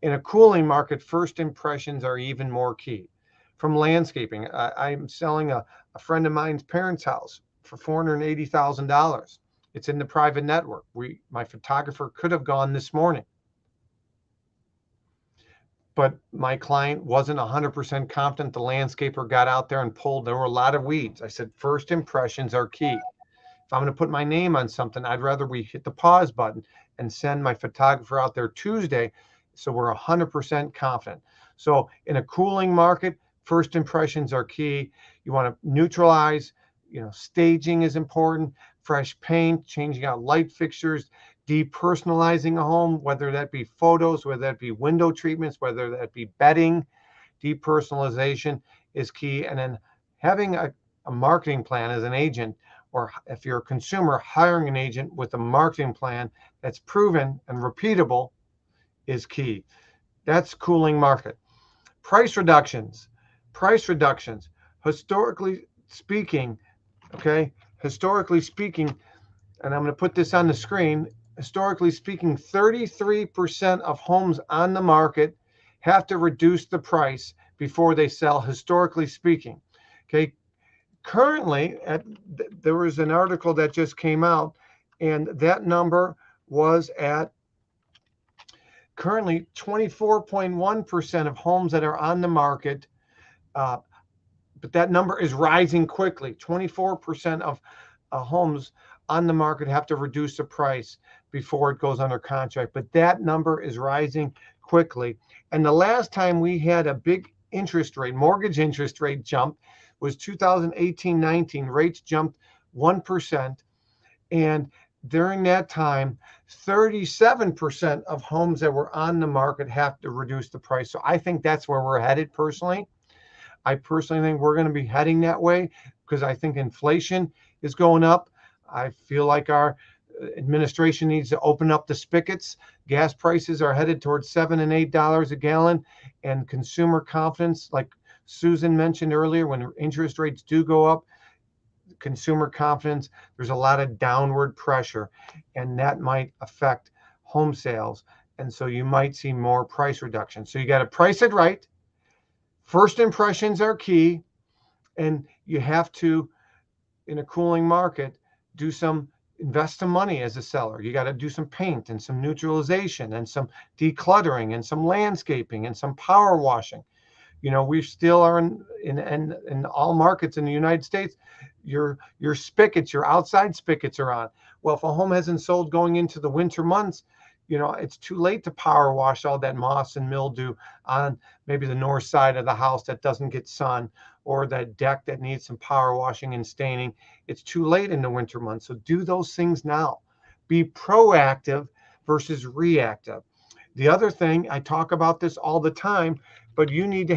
In a cooling market, first impressions are even more key. From landscaping, I'm selling a friend of mine's parents' house for $480,000. It's in the private network. My photographer could have gone this morning, but my client wasn't 100% confident. The landscaper got out there and pulled. There were a lot of weeds. I said, first impressions are key. If I'm going to put my name on something, I'd rather we hit the pause button and send my photographer out there Tuesday So we're 100% confident. So in a cooling market, first impressions are key. You want to neutralize, staging is important, fresh paint, changing out light fixtures, depersonalizing a home, whether that be photos, whether that be window treatments, whether that be bedding. Depersonalization is key. And then having a marketing plan as an agent, or if you're a consumer, hiring an agent with a marketing plan that's proven and repeatable is key. That's cooling market. Price reductions. Price reductions. Historically speaking, okay, historically speaking, and I'm going to put this on the screen. Historically speaking, 33% of homes on the market have to reduce the price before they sell, historically speaking. Okay. Currently, there was an article that just came out, and that number was at currently 24.1% of homes that are on the market. But that number is rising quickly. 24% of homes on the market have to reduce the price before it goes under contract. But that number is rising quickly. And the last time we had a big mortgage interest rate jump was 2018-19. Rates jumped 1%. And during that time, 37% of homes that were on the market have to reduce the price. So I think that's where we're headed personally. I personally think we're going to be heading that way because I think inflation is going up. I feel like our administration needs to open up the spigots. Gas prices are headed towards $7 and $8 a gallon, and consumer confidence, like Susan mentioned earlier, when interest rates do go up, consumer confidence, there's a lot of downward pressure, and that might affect home sales. And so you might see more price reduction. So you got to price it right. First impressions are key, and you have to, in a cooling market, invest some money as a seller. You got to do some paint and some neutralization and some decluttering and some landscaping and some power washing. We still are in all markets in the United States. Your spigots, your outside spigots are on. Well, if a home hasn't sold going into the winter months, it's too late to power wash all that moss and mildew on maybe the north side of the house that doesn't get sun, or that deck that needs some power washing and staining. It's too late in the winter months. So do those things now. Be proactive versus reactive. The other thing, I talk about this all the time, but you need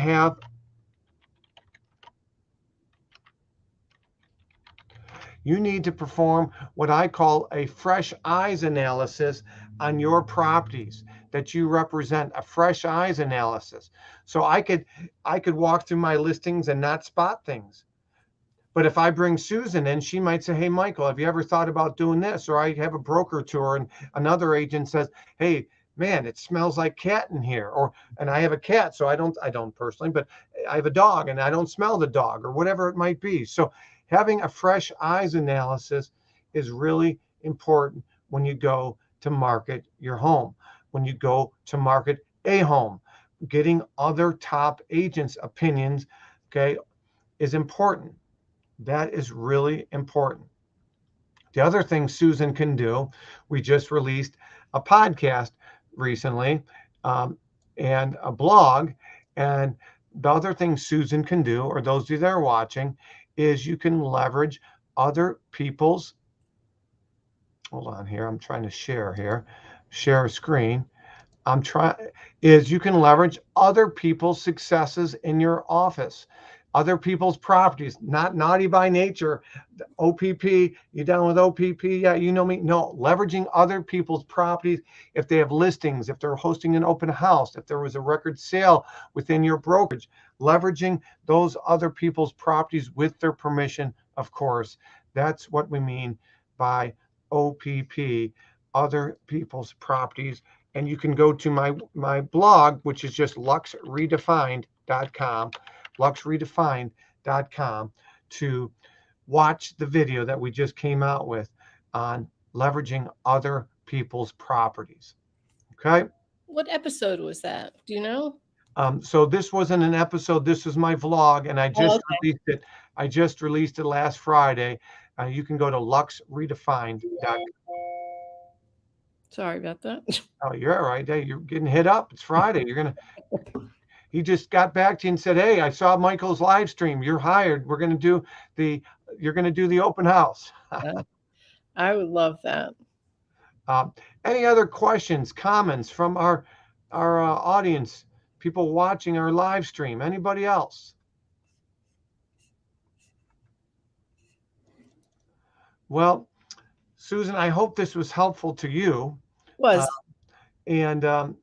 to perform what I call a fresh eyes analysis on your properties that you represent, a fresh eyes analysis. So I could walk through my listings and not spot things. But if I bring Susan in, she might say, hey, Michael, have you ever thought about doing this? Or I have a broker tour and another agent says, hey, man, it smells like cat in here. And I have a cat, so I don't personally, but I have a dog and I don't smell the dog, or whatever it might be. So having a fresh eyes analysis is really important when you go to market your home, when you go to market a home. Getting other top agents' opinions, okay, is important. That is really important. The other thing Susan can do, we just released a podcast recently, and a blog. And the other thing Susan can do, or those of you that are watching, is you can leverage other people's, hold on here, I'm trying to share a screen. You can leverage other people's successes in your office, other people's properties. Not naughty by nature. OPP, you down with OPP? Yeah, you know me. No, leveraging other people's properties. If they have listings, if they're hosting an open house, if there was a record sale within your brokerage, leveraging those other people's properties with their permission, of course. That's what we mean by OPP, other people's properties. And you can go to my blog, which is just luxredefined.com, luxredefined.com, to watch the video that we just came out with on leveraging other people's properties. Okay. What episode was that? Do you know? So this wasn't an episode. This was my vlog, and I just released it. I just released it last Friday. You can go to luxredefined.com. Sorry about that. Oh, you're all right. Hey, you're getting hit up. It's Friday. He just got back to you and said, "Hey, I saw Michael's live stream. You're hired. The, you're going to do the open house." I would love that. Any other questions, comments from our audience, people watching our live stream? Anybody else? Well, Susan, I hope this was helpful to you. Was And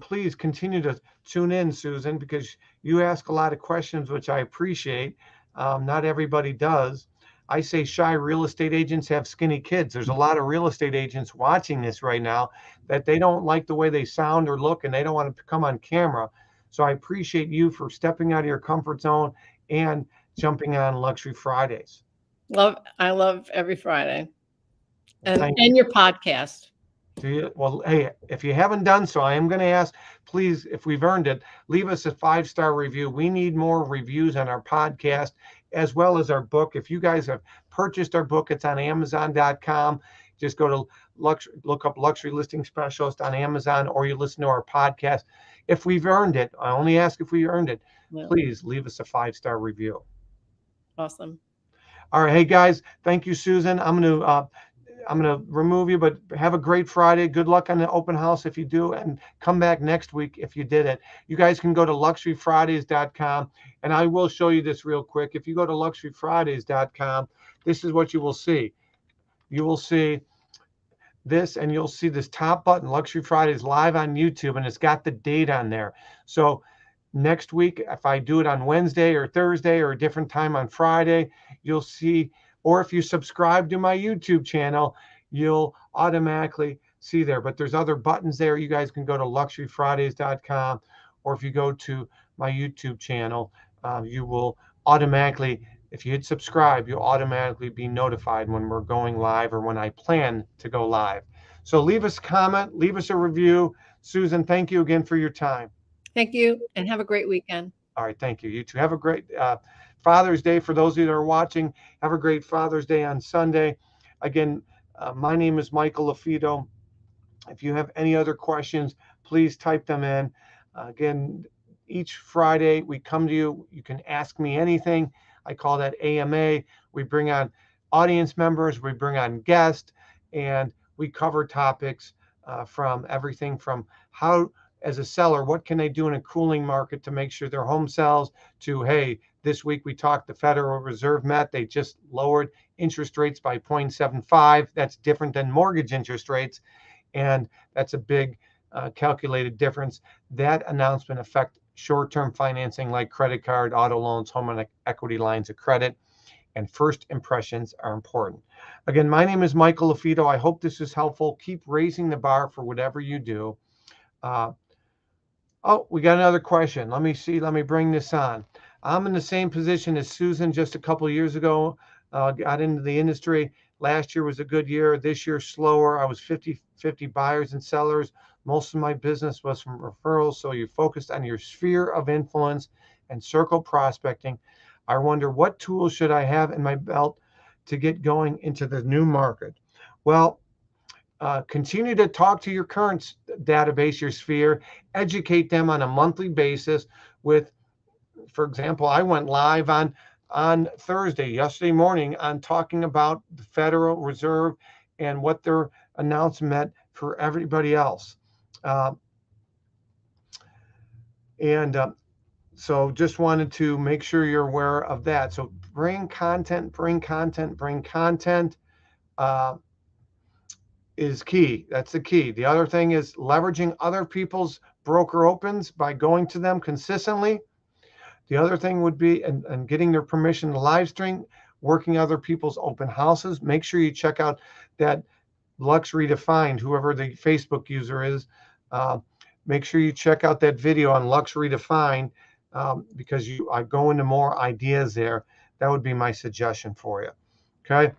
please continue to tune in, Susan, because you ask a lot of questions, which I appreciate. Not everybody does. I say shy real estate agents have skinny kids. There's a lot of real estate agents watching this right now that they don't like the way they sound or look, and they don't want to come on camera. So I appreciate you for stepping out of your comfort zone and jumping on Luxury Fridays. I love every Friday. Well, And your podcast. Well, hey, if you haven't done so, I am going to ask, please, if we've earned it, leave us a 5-star review. We need more reviews on our podcast as well as our book. If you guys have purchased our book, it's on Amazon.com. Just go to look up Luxury Listing Specialist on Amazon, or you listen to our podcast. If we've earned it, I only ask if we earned it. Yeah. Please leave us a 5-star review. Awesome. All right. Hey, guys, thank you, Susan. I'm going to remove you, but have a great Friday. Good luck on the open house if you do, and come back next week if you did it. You guys can go to luxuryfridays.com, and I will show you this real quick. If you go to luxuryfridays.com, this is what you will see. You will see this, and you'll see this top button, Luxury Fridays live on YouTube, and it's got the date on there. So next week, if I do it on Wednesday or Thursday or a different time on Friday, you'll see. Or if you subscribe to my YouTube channel, you'll automatically see there. But there's other buttons there. You guys can go to luxuryfridays.com, or if you go to my YouTube channel, you will automatically, if you hit subscribe, you'll automatically be notified when we're going live or when I plan to go live. So leave us a comment, leave us a review. Susan, thank you again for your time. Thank you, and have a great weekend. All right, thank you. You too. Have a great Father's Day. For those of you that are watching, have a great Father's Day on Sunday. Again, my name is Michael LaFido. If you have any other questions, please type them in. Again, each Friday we come to you. You can ask me anything. I call that AMA. We bring on audience members, we bring on guests, and we cover topics from everything from how, as a seller, what can they do in a cooling market to make sure their home sells, to, hey, this week we talked, the Federal Reserve met, they just lowered interest rates by 0.75. That's different than mortgage interest rates, and that's a big calculated difference. That announcement affects short-term financing like credit card, auto loans, home and equity lines of credit, and first impressions are important. Again, my name is Michael LaFido. I hope this is helpful. Keep raising the bar for whatever you do. Oh, we got another question. Let me see. Let me bring this on. I'm in the same position as Susan just a couple of years ago. Got into the industry. Last year was a good year. This year, slower. I was 50-50 buyers and sellers. Most of my business was from referrals. So you focused on your sphere of influence and circle prospecting. I wonder, what tools should I have in my belt to get going into the new market? Well, continue to talk to your current database, your sphere, educate them on a monthly basis with, for example, I went live on Thursday, yesterday morning, on talking about the Federal Reserve and what their announcement meant for everybody else. So just wanted to make sure you're aware of that. So bring content is key. That's the key. The other thing is leveraging other people's broker opens by going to them consistently. The other thing would be, and getting their permission to live stream, working other people's open houses. Make sure you check out that Lux Redefined, whoever the Facebook user is. Make sure you check out that video on Lux Redefined, because I go into more ideas there. That would be my suggestion for you. Okay.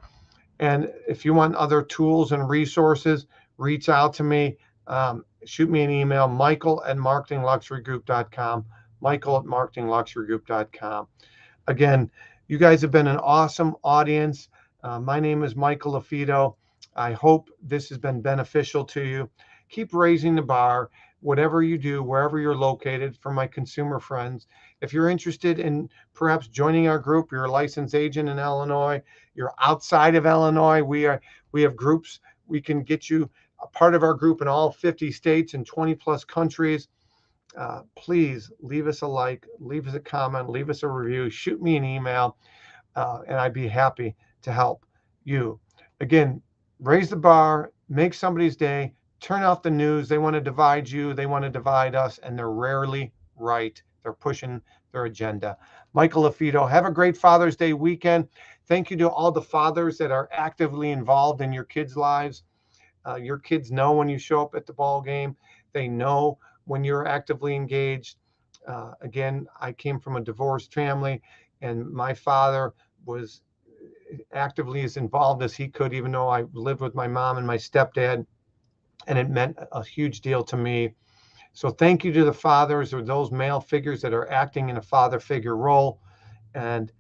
And if you want other tools and resources, reach out to me. Shoot me an email, michael@marketingluxurygroup.com, michael@marketingluxurygroup.com. Again, you guys have been an awesome audience. My name is Michael LaFido. I hope this has been beneficial to you. Keep raising the bar, whatever you do, wherever you're located. For my consumer friends, if you're interested in perhaps joining our group, you're a licensed agent in Illinois, you're outside of Illinois, we have groups. We can get you a part of our group in all 50 states and 20 plus countries. Please leave us a like, leave us a comment, leave us a review, shoot me an email, and I'd be happy to help you. Again, raise the bar, make somebody's day, turn off the news. They want to divide you, they want to divide us, and they're rarely right. They're pushing their agenda. Michael LaFido, have a great Father's Day weekend. Thank you to all the fathers that are actively involved in your kids' lives. Your kids know when you show up at the ball game. They know when you're actively engaged. Again, I came from a divorced family, and my father was actively as involved as he could, even though I lived with my mom and my stepdad, and it meant a huge deal to me. So thank you to the fathers or those male figures that are acting in a father figure role. And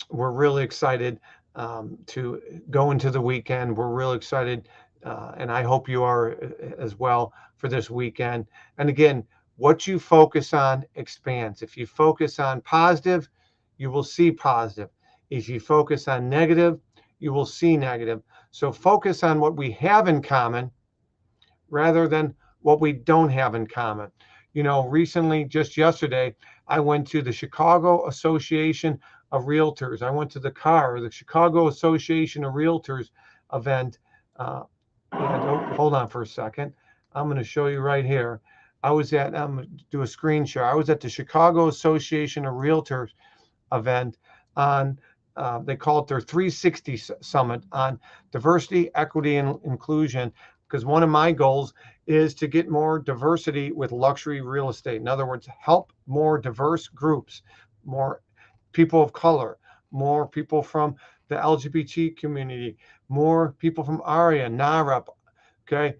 we're really excited to go into the weekend. We're really excited, and I hope you are as well, for this weekend. And again, what you focus on expands. If you focus on positive, you will see positive. If you focus on negative, you will see negative. So focus on what we have in common rather than what we don't have in common. You know, recently, just yesterday, I went to the Chicago Association of Realtors. I went to the Chicago Association of Realtors event. Hold on for a second. I'm going to show you right here. I'm going to do a screen share. I was at the Chicago Association of Realtors event on, they call it their 360 Summit on diversity, equity, and inclusion, because one of my goals is to get more diversity with luxury real estate. In other words, help more diverse groups, more people of color, more people from the LGBT community, more people from ARIA, NAREP, okay?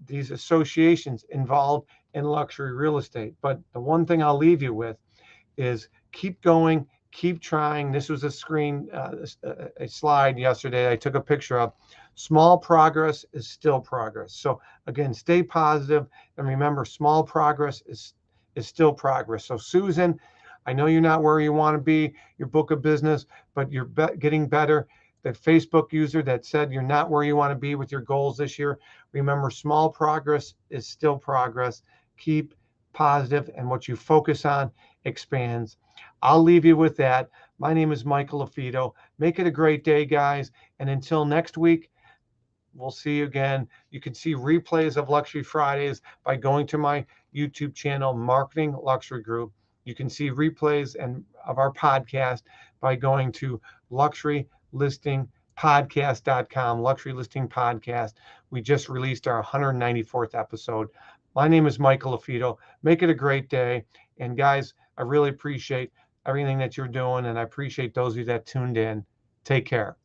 These associations involved in luxury real estate. But the one thing I'll leave you with is keep going, keep trying. This was a slide yesterday I took a picture of. Small progress is still progress. So again, stay positive, and remember, small progress is still progress. So Susan, I know you're not where you want to be, your book of business, but you're getting better. That Facebook user that said you're not where you want to be with your goals this year, remember, small progress is still progress. Keep positive, and what you focus on expands. I'll leave you with that. My name is Michael LaFido. Make it a great day, guys. And until next week, we'll see you again. You can see replays of Luxury Fridays by going to my YouTube channel, Marketing Luxury Group. You can see replays of our podcast by going to luxurylistingpodcast.com, Luxury Listing Podcast. We just released our 194th episode. My name is Michael LaFido. Make it a great day. And guys, I really appreciate everything that you're doing, and I appreciate those of you that tuned in. Take care.